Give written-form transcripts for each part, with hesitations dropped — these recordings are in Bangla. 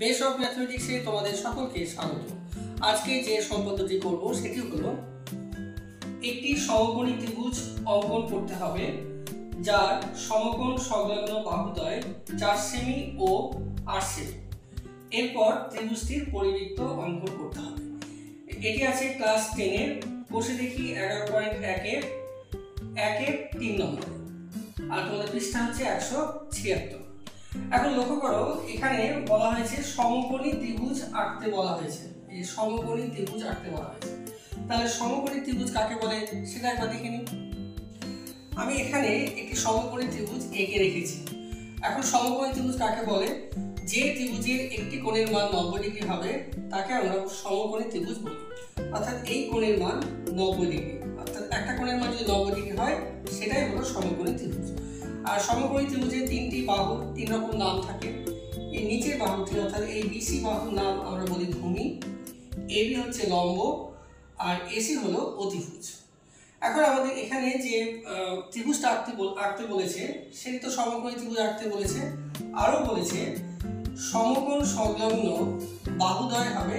বেস অফ ম্যাথমেটিক্সে তোমাদের সকলকে স্বাগত। আজকে যে সম্পদটি করব সেটি হলো একটি সমকোণী ত্রিভুজ অঙ্কন করতে হবে, যার সমকোণ সংলগ্ন বাহুদ্বয় 4 সেমি ও 8 সেমি। এরপর ত্রিভুজটির পরিবৃত্ত অঙ্কন করতে হবে। এটি আছে ক্লাস 10 এর বসে দেখি 11.1 এর 3 নম্বর, আর তোমাদের পৃষ্ঠা হচ্ছে 176। এখন লক্ষ্য করো, এখানে বলা হয়েছে সমকোণী ত্রিভুজ আঁকতে বলা হয়েছে। এই সমকোণী ত্রিভুজ আঁকতে বলা হয়েছে, তাহলে সমকোণী ত্রিভুজ কাকে বলে সেটা একবার দেখে নিই। আমি এখানে একটি সমকোণী ত্রিভুজ এঁকে রেখেছি। এখন সমকোণী ত্রিভুজ কাকে বলে? যে ত্রিভুজের একটি কোণের মান 90 ডিগ্রি হবে তাকে আমরা সমকোণী ত্রিভুজ বলি। অর্থাৎ এই কোণের মান 90 ডিগ্রি, অর্থাৎ একটা কোণের মান যদি 90 ডিগ্রি হয় সেটাই হলো সমকোণী ত্রিভুজ। আর সমকোণী ত্রিভুজের 3টি বাহুর 3 রকম নাম থাকে। এই নিচের বাহুটি অর্থাৎ এই বিসি বাহুর নাম আমরা বলি ভূমি, এবি হচ্ছে লম্ব, আর এসি হলো অতিভুজ। এখন আমাদের এখানে যে ত্রিভুজটা আঁকতে বলেছে সেটি তো সমকোণী ত্রিভুজ আঁকতে বলেছে, আরও বলেছে সমকোণ সংলগ্ন বাহুদ্বয় হবে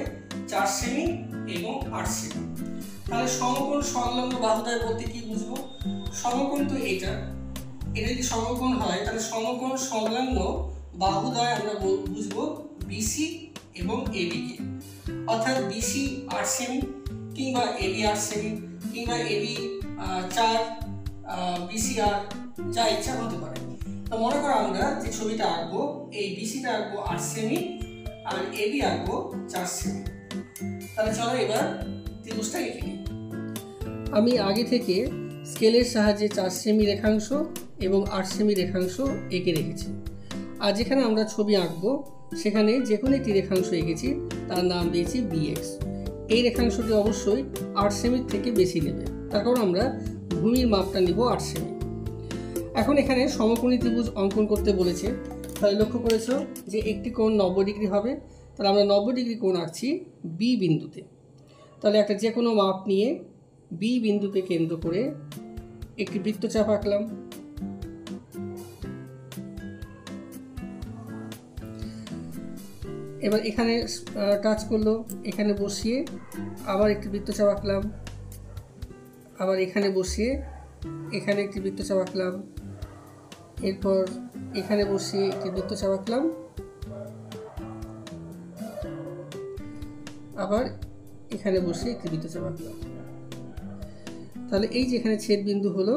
4 সেমি এবং 8 সেমি। তাহলে সমকোণ সংলগ্ন বাহুদ্বয় বলতে কি বুঝবো? সমকোণ তো এটা যদি সমকোণ হয় তাহলে সমকোণ সংলগ্ন বাহুদ্বয় আমরা বুঝবো বিসি এবং এবি কে। অর্থাৎ বিসি 8 সেমি কিংবা এবি 8 সেমি কিংবা এবি 4 বিসি আর যা ইচ্ছা হতে পারে। তো মনে করো আমরা যে ছবিটা আঁকবো, এই বিসিটা আঁকবো 8 সেমি আর এবি আঁকবো 4 সেমি। তাহলে চলো এবার ত্রিভুজটা এঁকে নিই। আমি আগে থেকে স্কেলের সাহায্যে 4 সেমি রেখাংশ এবং 8 সেমি রেখাংশ এঁকে রেখেছি। আর যেখানে আমরা ছবি আঁকবো সেখানে যে কোনো একটি রেখাংশ এঁকেছি, তার নাম দিয়েছি বিএক্স। এই রেখাংশটি অবশ্যই 8 সেমির থেকে বেশি নেবে, তার কারণ আমরা ভূমির মাপটা নিব 8 সেমি। এখন এখানে সমকোণী ত্রিভুজ অঙ্কন করতে বলেছে, তাহলে লক্ষ্য করেছো যে একটি কোণ 90 ডিগ্রি হবে। তাহলে আমরা 90 ডিগ্রি কোণ আঁকছি বি বিন্দুতে। তাহলে একটা যে কোনো মাপ নিয়ে বি বিন্দুকে কেন্দ্র করে একটি বৃত্তচাপ আঁকলাম। এবার এখানে টাচ করলো, এখানে বসিয়ে আবার একটি বৃত্তচাপ আঁকলাম, আবার এখানে বসিয়ে এখানে একটি বৃত্তচাপ আঁকলাম, এরপর এখানে বসিয়ে একটি বৃত্তচাপ আঁকলাম, আবার এখানে বসিয়ে একটি বৃত্তচাপ আঁকলাম। তাহলে এই যে এখানে ছেদ বিন্দু হলো,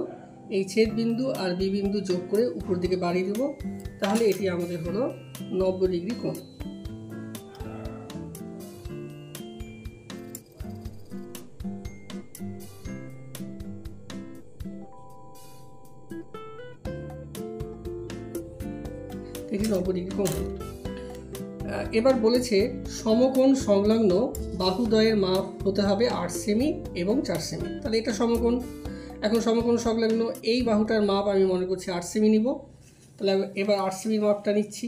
এই ছেদ বিন্দু আর বি বিন্দু যোগ করে উপর দিকে বাড়িয়ে দেব, তাহলে এটি আমাদের হলো 90 ডিগ্রি কোণ। এটি 90 ডিগ্রি কোণ। এবার বলেছে সমকোণ সংলগ্ন বাহুদ্বয়ের মাপ হতে হবে 8 সেমি এবং 4 সেমি। তাহলে এটা সমকোণ। এখন সমকোণ সংলগ্ন এই বাহুটার মাপ আমি মনে করছি 8 সেমি নিব। তাহলে এবার 8 সেমির মাপটা নিচ্ছি,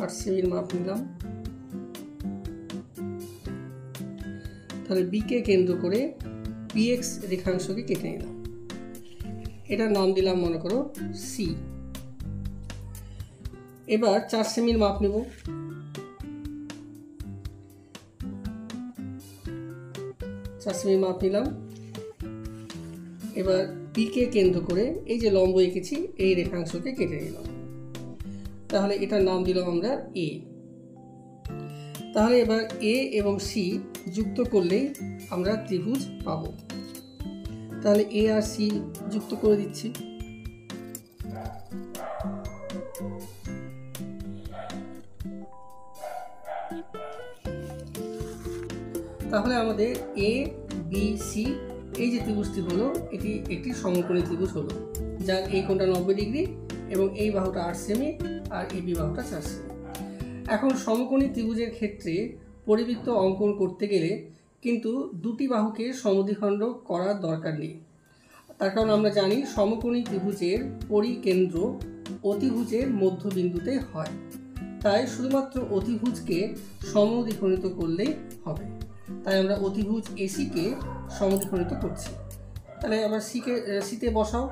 8 সেমির মাপ নিলাম। তাহলে বিকে কেন্দ্র করে পিএক্স রেখাংশকে কেটে নিলাম, এটার নাম দিলাম মনে করো সি। এবার 4 সেমির মাপ নেব। 4 সেমির মাপ নিলাম। এবার পিকে কেন্দ্র করে এই যে লম্ব এঁকেছি এই রেখাংশকে কেটে নিলাম, তাহলে এটার নাম দিলাম আমরা এ। তাহলে এবার এ এবং সি যুক্ত করলেই আমরা ত্রিভুজ পাবো। তাহলে এ আর সি যুক্ত করে দিচ্ছি। তাহলে আমাদের এ বি সি এই যে ত্রিভুজটি হলো, এটি একটি সমকোণী ত্রিভুজ হলো, যার এই কোণটা 90 ডিগ্রি এবং এই বাহুটা 8 সেমি আর এই বি বাহুটা 4 সেমি। এখন সমকোণী ত্রিভুজের ক্ষেত্রে পরিবৃত্ত অঙ্কন করতে গেলে কিন্তু দুটি বাহুকে সমদ্বিখণ্ড করার দরকার নেই, তার কারণ আমরা জানি সমকোণী ত্রিভুজের পরিকেন্দ্র অতিভুজের মধ্যবিন্দুতে হয়। তাই শুধুমাত্র অতিভুজকে সমদ্বিখণ্ডিত করলেই হবে। তাই আমরা অতিভুজ এসি কে সমদ্বিখণ্ডিত করছি। তাহলে আবার সিতে বসাও,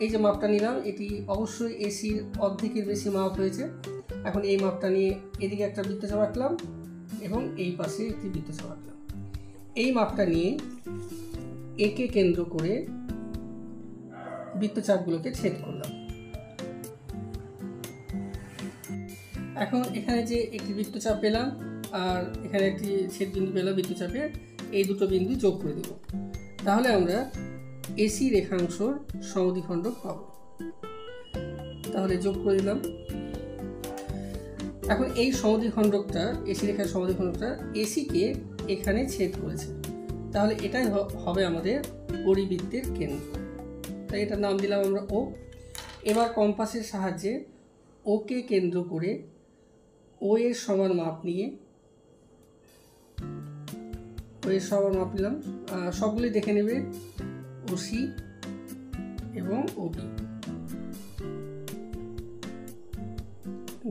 এই যে মাপটা নিলাম, এটি অবশ্যই এসির অর্ধেকের বেশি মাপ হয়েছে। এখন এই মাপটা নিয়ে এদিকে একটা বৃত্তচাপ আঁকলাম এবং এই পাশে একটি বৃত্তচাপ আঁকলাম। এই মাপটা নিয়ে একে কেন্দ্র করে বৃত্তচাপগুলোকে ছেদ করলাম। এখন এখানে যে একটি বৃত্তচাপ পেলাম আর এখানে একটি ছেদ বিন্দু পেলাম বৃত্তচাপের, এই দুটো বিন্দু যোগ করে দেব। তাহলে আমরা এসি রেখাংশর সমদ্বিখণ্ডক পাব। তাহলে যোগ করে দিলাম। এখন এই সমদ্বিখণ্ডকটা, এসি রেখার সমদ্বিখণ্ডকটা এসিকে এখানে ছেদ করেছে, তাহলে এটাই হবে আমাদের পরিবৃত্তের কেন্দ্র। তাই এটার নাম দিলাম আমরা ও। এবার কম্পাসের সাহায্যে ওকে কেন্দ্র করে ও এর সমান মাপ নিয়ে, ও এর সমান মাপ নিলাম, সবগুলি দেখে নেবে, ওসি এবং ওবি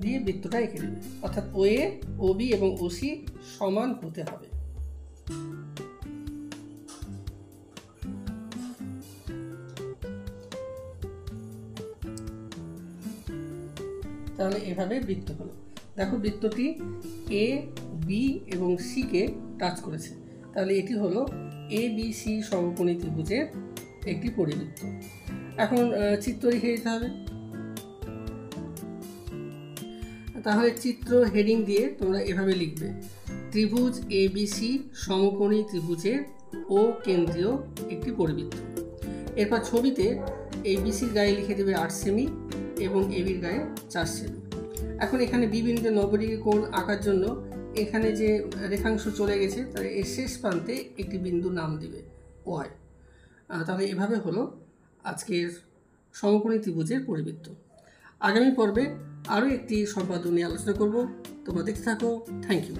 দিয়ে বৃত্তটা এঁকে দেবে। অর্থাৎ ও এ, ওবি এবং ওসি সমান হতে হবে। তাহলে এভাবে বৃত্ত হলো। দেখো বৃত্তটি এ, বি এবং সি কে টাচ করেছে, তাহলে এটি হলো এ বি সি সমকোণী ত্রিভুজের একটি পরিবৃত্ত। এখন চিত্র লিখে দিতে হবে। তাহলে চিত্র হেডিং দিয়ে তোমরা এভাবে লিখবে, ত্রিভুজ এ বি সি সমকোণী ত্রিভুজের ও কেন্দ্রীয় একটি পরিবৃত্ত। এরপর ছবিতে এ বি সির গায়ে লিখে দেবে 8 সেমি এবং এ বির গায়ে 4 সেমি। এখন এখানে বি বিন্দুতে 90 ডিগ্রি কোণ আঁকার জন্য এখানে যে রেখাংশ চলে গেছে তার এর শেষ প্রান্তে একটি বিন্দু নাম দিবে ওয়াই। তাহলে এভাবে হলো আজকের সমকোণী ত্রিভুজের পরিবৃত্ত। আগামী পর্বে আরও একটি সম্পাদন নিয়ে আলোচনা করব। তোমরা দেখতে থাকো। Thank you.